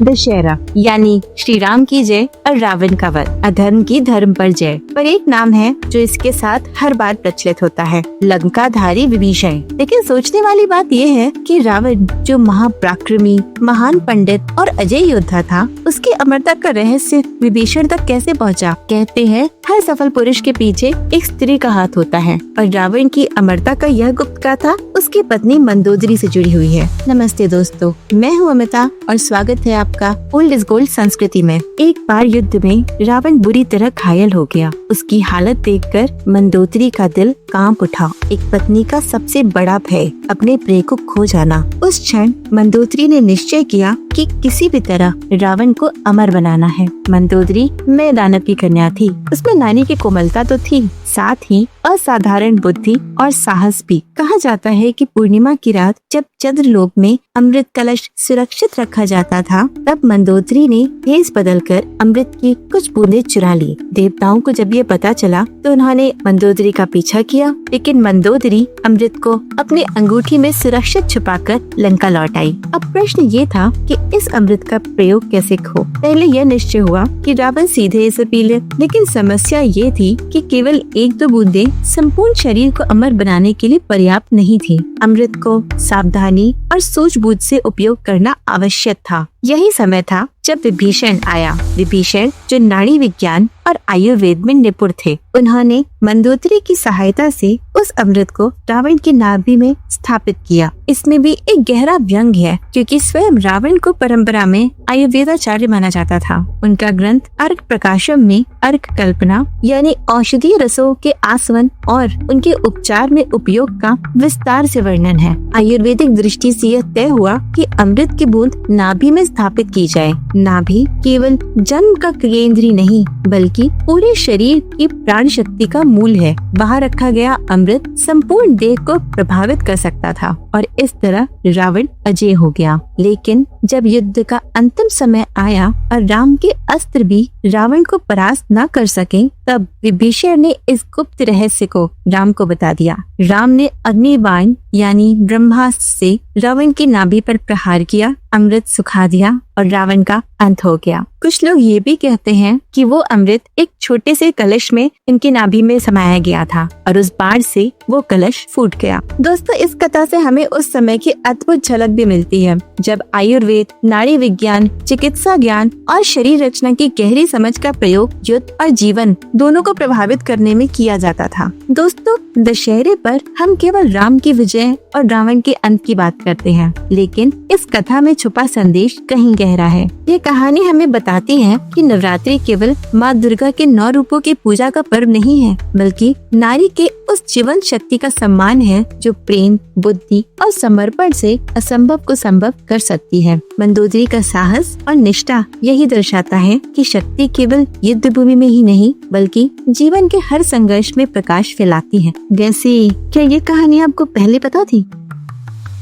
दशहरा यानी श्री राम की जय और रावण का वध, अधर्म की धर्म पर जय। पर एक नाम है जो इसके साथ हर बार प्रचलित होता है, लंकाधारी विभीषण। लेकिन सोचने वाली बात यह है कि रावण जो महापराक्रमी, महान पंडित और अजय योद्धा था, उसकी अमरता का रहस्य विभीषण तक कैसे पहुंचा? कहते हैं हर सफल पुरुष के पीछे एक स्त्री का हाथ होता है और रावण की अमरता का यह गुप्त गाथा उसकी पत्नी मंदोदरी से जुड़ी हुई है। नमस्ते दोस्तों, मैं हूँ अमिता और स्वागत है आपका ओल्ड इज गोल्ड संस्कृति में। एक बार युद्ध में रावण बुरी तरह घायल हो गया। उसकी हालत देखकर मंदोदरी का दिल कांप उठा। एक पत्नी का सबसे बड़ा भय अपने प्रिय को खो जाना। उस क्षण मंदोदरी ने निश्चय किया कि किसी भी तरह रावण को अमर बनाना है। मंदोदरी मैं दानव की कन्या थी। उसमें नारी की कोमलता तो थी, साथ ही असाधारण बुद्धि और साहस भी। कहा जाता है कि पूर्णिमा की रात जब चंद्रलोक में अमृत कलश सुरक्षित रखा जाता था, तब मंदोदरी ने भेष बदलकर अमृत की कुछ बूंदें चुरा ली। देवताओं को जब ये पता चला तो उन्होंने मंदोदरी का पीछा किया, लेकिन मंदोदरी अमृत को अपने अंगूठी में सुरक्षित छुपाकर लंका लौट आई। अब प्रश्न ये था कि इस अमृत का प्रयोग कैसे हो। पहले यह निश्चय हुआ कि रावण सीधे इसे पी ले, लेकिन समस्या ये थी कि केवल एक दो बूंदें संपूर्ण शरीर को अमर बनाने के लिए पर्याप्त नहीं थी। अमृत को सावधानी और सूझबूझ से उपयोग करना आवश्यक था। यही समय था जब विभीषण आया। विभीषण जो नाड़ी विज्ञान और आयुर्वेद में निपुण थे, उन्होंने मंदोदरी की सहायता से उस अमृत को रावण की नाभि में स्थापित किया। इसमें भी एक गहरा व्यंग है, क्योंकि स्वयं रावण को परंपरा में आयुर्वेदाचार्य माना जाता था। उनका ग्रंथ अर्क प्रकाशम में अर्क कल्पना यानी औषधीय रसों के आस्वादन और उनके उपचार में उपयोग का विस्तार से वर्णन है। आयुर्वेदिक दृष्टि से यह तय हुआ कि अमृत की बूंद नाभि में स्थापित की जाए। नाभि केवल जन्म का केंद्र नहीं, बल्कि पूरे शरीर की प्राण शक्ति का मूल है। वहाँ रखा गया अमृत संपूर्ण देह को प्रभावित कर सकता था और इस तरह रावण अजय हो गया। लेकिन जब युद्ध का अंतिम समय आया और राम के अस्त्र भी रावण को परास्त न कर सके, तब विभीषण ने इस गुप्त रहस्य को राम को बता दिया। राम ने अग्निबाण यानी ब्रह्मास्त्र से रावण की नाभि पर प्रहार किया, अमृत सुखा दिया और रावण का अंत हो गया। कुछ लोग ये भी कहते हैं कि वो अमृत एक छोटे से कलश में इनकी नाभि में समाया गया था और उस बाण से वो कलश फूट गया। दोस्तों, इस कथा से हमें उस समय की अद्भुत झलक भी मिलती है जब आयुर्वेद, नाड़ी विज्ञान, चिकित्सा ज्ञान और शरीर रचना की गहरी समझ का प्रयोग युद्ध और जीवन दोनों को प्रभावित करने में किया जाता था। दोस्तों, दशहरे पर हम केवल राम की विजय और रावण के अंत की बात करते हैं, लेकिन इस कथा में छुपा संदेश कहीं गहरा है। ये कहानी हमें बताती है कि नवरात्रि केवल माँ दुर्गा के 9 रूपों की पूजा का पर्व नहीं है, बल्कि नारी के उस जीवन शक्ति का सम्मान है जो प्रेम, बुद्धि और समर्पण से असंभव को संभव कर सकती है। मंदोदरी का साहस और निष्ठा यही दर्शाता है कि शक्ति केवल युद्ध भूमि में ही नहीं, बल्कि जीवन के हर संघर्ष में प्रकाश फैलाती है। वैसे क्या ये कहानी आपको पहले पता थी?